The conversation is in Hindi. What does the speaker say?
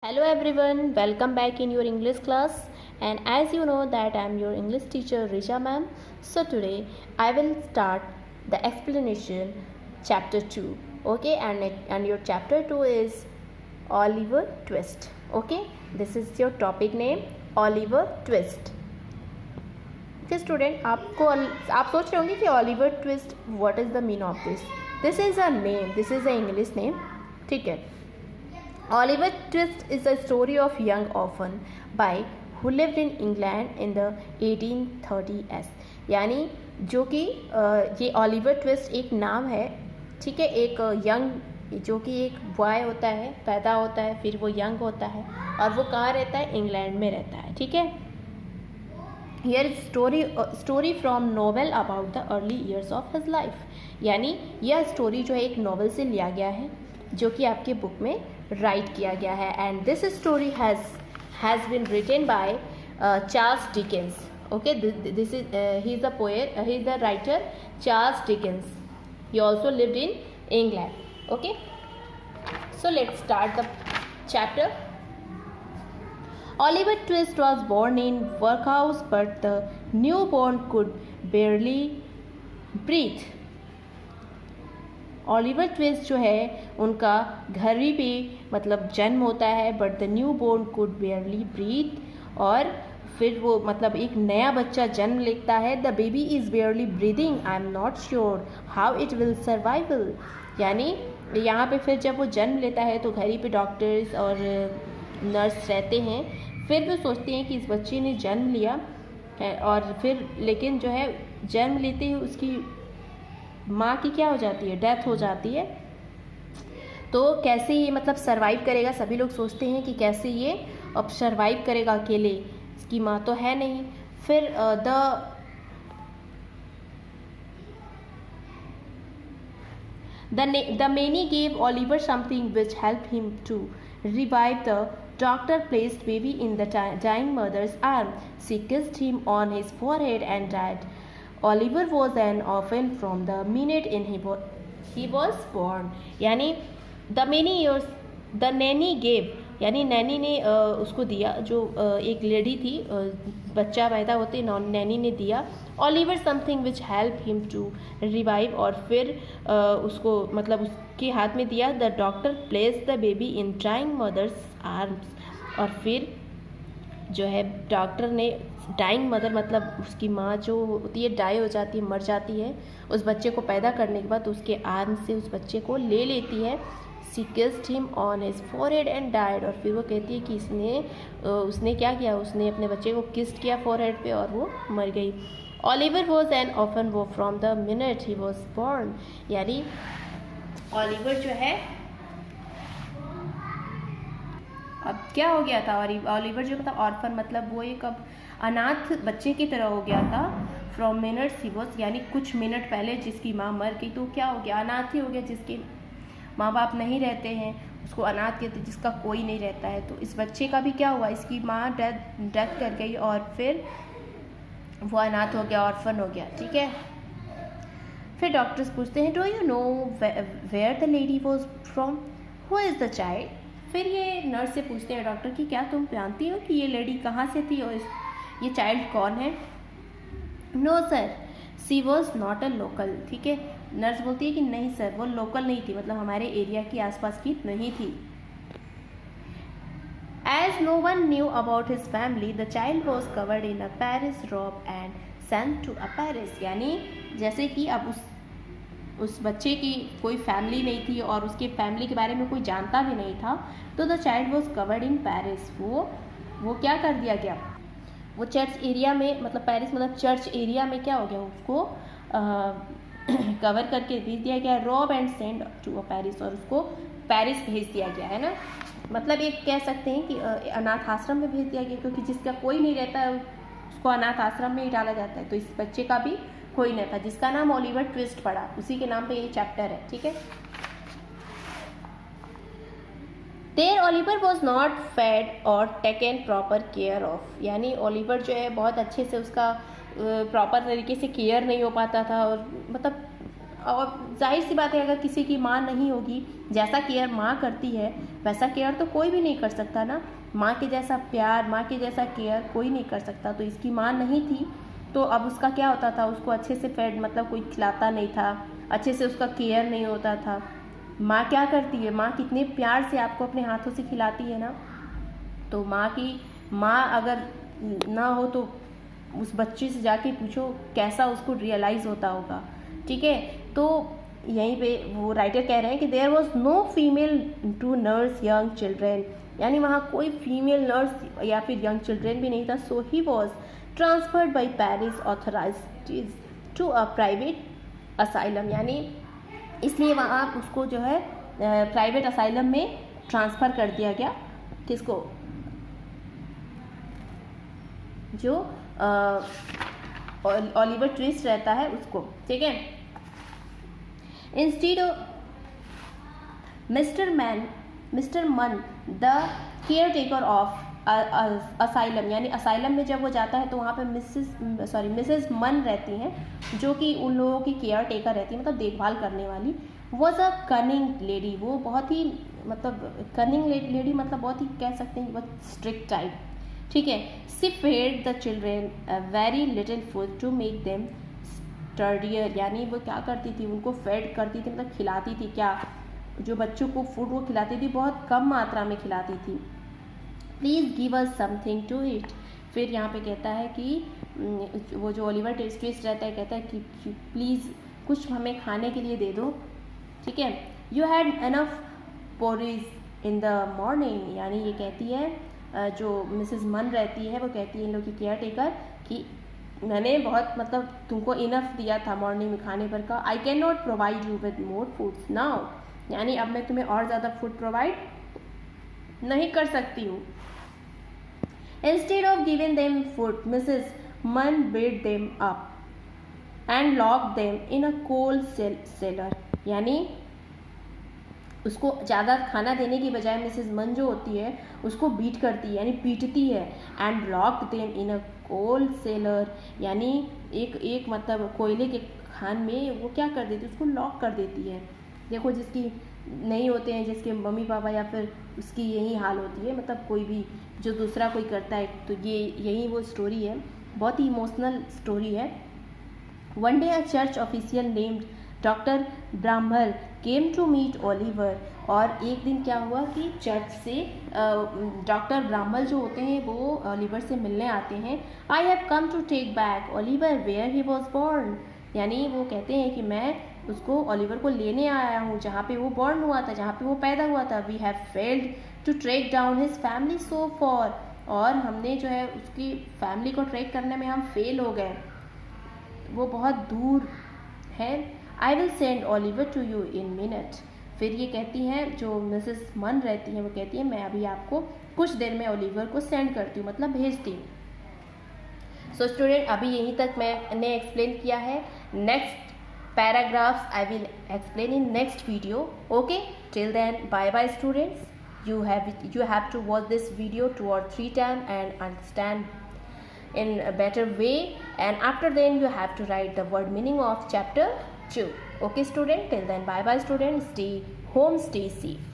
Hello everyone, welcome back in your English class, and as you know that I am your English teacher Risha ma'am. So today I will start the explanation chapter 2. Okay, and your chapter 2 is Oliver Twist. Okay, this is your topic name, Oliver Twist. Okay student, आप सोच रहे होंगे कि Oliver Twist what is the meaning of this? This is a name, this is a English name. ठीक है. Oliver Twist is a story of young orphan boy who lived in England in the 1830s. यानी जो कि ये ऑलिवर ट्विस्ट एक नाम है, ठीक है. एक यंग जो कि एक बॉय होता है, पैदा होता है, फिर वो यंग होता है और वो कहाँ रहता है? इंग्लैंड में रहता है, ठीक है. Here is story from novel about the early years of his life. यानी यह स्टोरी जो है एक नॉवेल से लिया गया है जो कि आपके बुक में राइट किया गया है. And this story has been written by Charles Dickens. Okay, this is he is the poet, he is the writer Charles Dickens. He also lived in England. Okay, so let's start the chapter. Oliver Twist was born in workhouse, but the newborn could barely breathe. Oliver twist जो है उनका घर ही पे मतलब जन्म होता है, but the new born could barely breathe. और फिर वो मतलब एक नया बच्चा जन्म लेता है. The baby is बेयरली breathing, I am not sure how it will survival. यानी यहाँ पे फिर जब वो जन्म लेता है तो घर ही पे डॉक्टर्स और नर्स रहते हैं. फिर वो सोचते हैं कि इस बच्चे ने जन्म लिया है और फिर लेकिन जो है जन्म लेते ही उसकी माँ की क्या हो जाती है? डेथ हो जाती है. तो कैसे ये मतलब सरवाइव करेगा? सभी लोग सोचते हैं कि कैसे ये अब सरवाइव करेगा अकेले, इसकी माँ तो है नहीं. फिर the many gave Oliver something which helped him to revive. The doctor placed baby in the dying mother's arm. She kissed him on his forehead and died. Oliver was an orphan from the minute he was born. यानी the many years the nanny gave, यानी नैनी ने उसको दिया. जो एक लेडी थी, बच्चा पैदा होते नैनी ने दिया. Oliver something which help him to revive, और फिर उसको मतलब उसके हाथ में दिया. The doctor place the baby in dying mother's arms. और फिर जो है डॉक्टर ने डाइंग मदर मतलब उसकी माँ जो होती है डाई हो जाती है, मर जाती है, उस बच्चे को पैदा करने के बाद उसके आर्म से उस बच्चे को ले लेती है. She kissed him on his forehead and died. और फिर वो कहती है कि उसने क्या किया? उसने अपने बच्चे को किस्ड किया फोरहेड पे और वो मर गई. ऑलिवर वॉज एन ऑफन वो from the minute he was born. यानी ऑलिवर जो है अब क्या हो गया था? ऑलिवर जो मतलब ऑर्फन मतलब वो एक अब अनाथ बच्चे की तरह हो गया था. फ्रॉम मिनट्स ही वॉज, यानी कुछ मिनट पहले जिसकी माँ मर गई तो क्या हो गया? अनाथ ही हो गया. जिसके माँ बाप नहीं रहते हैं उसको अनाथ कहते, जिसका कोई नहीं रहता है. तो इस बच्चे का भी क्या हुआ? इसकी माँ डेथ कर गई और फिर वो अनाथ हो गया, ऑर्फन हो गया. ठीक है. फिर डॉक्टर्स पूछते हैं, do you know where the lady was from, who is the child. फिर ये नर्स से पूछते हैं डॉक्टर कि क्या तुम जानती हो कि ये लेडी कहाँ से थी और ये चाइल्ड कौन है. No sir, she was not a local. ठीक है. नर्स बोलती है कि नहीं सर, वो लोकल नहीं थी, मतलब हमारे एरिया की आसपास की नहीं थी. As no one knew about his family the child was covered in a parish robe and sent to a parish. यानी जैसे कि अब उस बच्चे की कोई फैमिली नहीं थी और उसके फैमिली के बारे में कोई जानता भी नहीं था, तो the child was covered in Paris. वो क्या कर दिया गया? वो चर्च एरिया में, मतलब पेरिस मतलब चर्च एरिया में क्या हो गया? उसको कवर करके भेज दिया गया. Robe and send to a parish, और उसको पेरिस भेज दिया गया है ना. मतलब एक कह सकते हैं कि अनाथ आश्रम में भेज दिया गया, क्योंकि जिसका कोई नहीं रहता है उसको अनाथ आश्रम में ही डाला जाता है. तो इस बच्चे का भी कोई नहीं था, जिसका नाम ऑलिवर ट्विस्ट पड़ा, उसी के नाम पे ये चैप्टर है. ठीक है. There Oliver was not fed और टेकन प्रॉपर केयर ऑफ. यानी ऑलिवर जो है बहुत अच्छे से उसका प्रॉपर तरीके से केयर नहीं हो पाता था, और मतलब और जाहिर सी बात है, अगर किसी की माँ नहीं होगी, जैसा केयर माँ करती है वैसा केयर तो कोई भी नहीं कर सकता ना। माँ के जैसा प्यार, माँ के जैसा केयर कोई नहीं कर सकता। तो इसकी माँ नहीं थी, तो अब उसका क्या होता था, उसको अच्छे से फेड मतलब कोई खिलाता नहीं था, अच्छे से उसका केयर नहीं होता था। माँ क्या करती है, माँ कितने प्यार से आपको अपने हाथों से खिलाती है ना। तो माँ अगर ना हो तो उस बच्चे से जाके पूछो कैसा उसको रियलाइज़ होता होगा। ठीक है, तो यहीं पे वो राइटर कह रहे हैं कि there was no female to nurse young children, यानी वहाँ कोई फीमेल नर्स या फिर यंग चिल्ड्रेन भी नहीं था। So he was transferred by parish authorities to a private asylum, यानी इसलिए वहाँ उसको जो है प्राइवेट असाइलम में ट्रांसफ़र कर दिया गया। किसको, जो ओलिवर ट्विस्ट रहता है उसको। ठीक है, इंस्टीड ऑफ मिस्टर मन the care taker of asylum, यानी असाइलम में जब वो जाता है तो वहाँ पे मिसेस मन रहती हैं, जो कि उन लोगों की केयर टेकर रहती है, मतलब देखभाल करने वाली। वॉज अ कनिंग लेडी, वो बहुत ही मतलब कनिंग लेडी मतलब बहुत ही कह सकते हैं बहुत स्ट्रिक्ट टाइप। ठीक है, she fed the children very little food to make them sturdier, यानी वो क्या करती थी, उनको फेड करती थी मतलब खिलाती थी। क्या, जो बच्चों को फूड वो खिलाती थी बहुत कम मात्रा में खिलाती थी। Please give us something to eat, फिर यहाँ पे कहता है कि वो जो ओलिवर ट्विस्ट रहता है कहता है कि प्लीज़ कुछ हमें खाने के लिए दे दो। ठीक है, you had enough porridge in the morning, यानी ये कहती है जो मिसेस मन रहती है वो कहती है इन लोग की केयर टेकर कि मैंने बहुत मतलब तुमको इनफ दिया था मॉर्निंग में खाने पर का। I can not provide you with more foods now, यानी अब मैं तुम्हें और ज़्यादा फूड प्रोवाइड नहीं कर सकती हूँ। Instead of giving them food Mrs Mann bed them up and lock them in a cold cellar, यानी उसको ज़्यादा खाना देने की बजाय मिसेस मन जो होती है उसको बीट करती है, यानी पीटती है। And lock them in a cold cellar, यानी एक मतलब कोयले के खान में वो क्या कर देती है, उसको लॉक कर देती है। देखो जिसकी नहीं होते हैं, जिसके मम्मी पापा या फिर उसकी यही हाल होती है, मतलब कोई भी जो दूसरा कोई करता है, तो यही वो स्टोरी है, बहुत ही इमोशनल स्टोरी है। One day a church official named doctor Bramhall came to meet Oliver, और एक दिन क्या हुआ कि चर्च से डॉक्टर ब्राह्मल जो होते हैं वो ओलिवर से मिलने आते हैं। I have come to take back Oliver where he was born, यानी वो कहते हैं कि मैं उसको ओलिवर को लेने आया हूँ जहाँ पे वो बॉर्न हुआ था, जहाँ पे वो पैदा हुआ था। We have failed to track down his family so far, और हमने जो है उसकी फैमिली को ट्रैक करने में हम फेल हो गए, वो बहुत दूर है। I will send Oliver to you in minute, फिर ये कहती हैं जो मिसेस मन रहती हैं वो कहती है मैं अभी आपको कुछ देर में ओलिवर को सेंड करती हूँ, मतलब भेजती हूँ। सो स्टूडेंट, अभी यहीं तक मैंने एक्सप्लेन किया है। Next paragraphs I will explain in next video. Okay, till then bye bye students. You have to watch this video 2 or 3 times and understand in a better way, and after then you have to write the word meaning of chapter 2. Okay student, till then bye bye student, stay home, stay safe.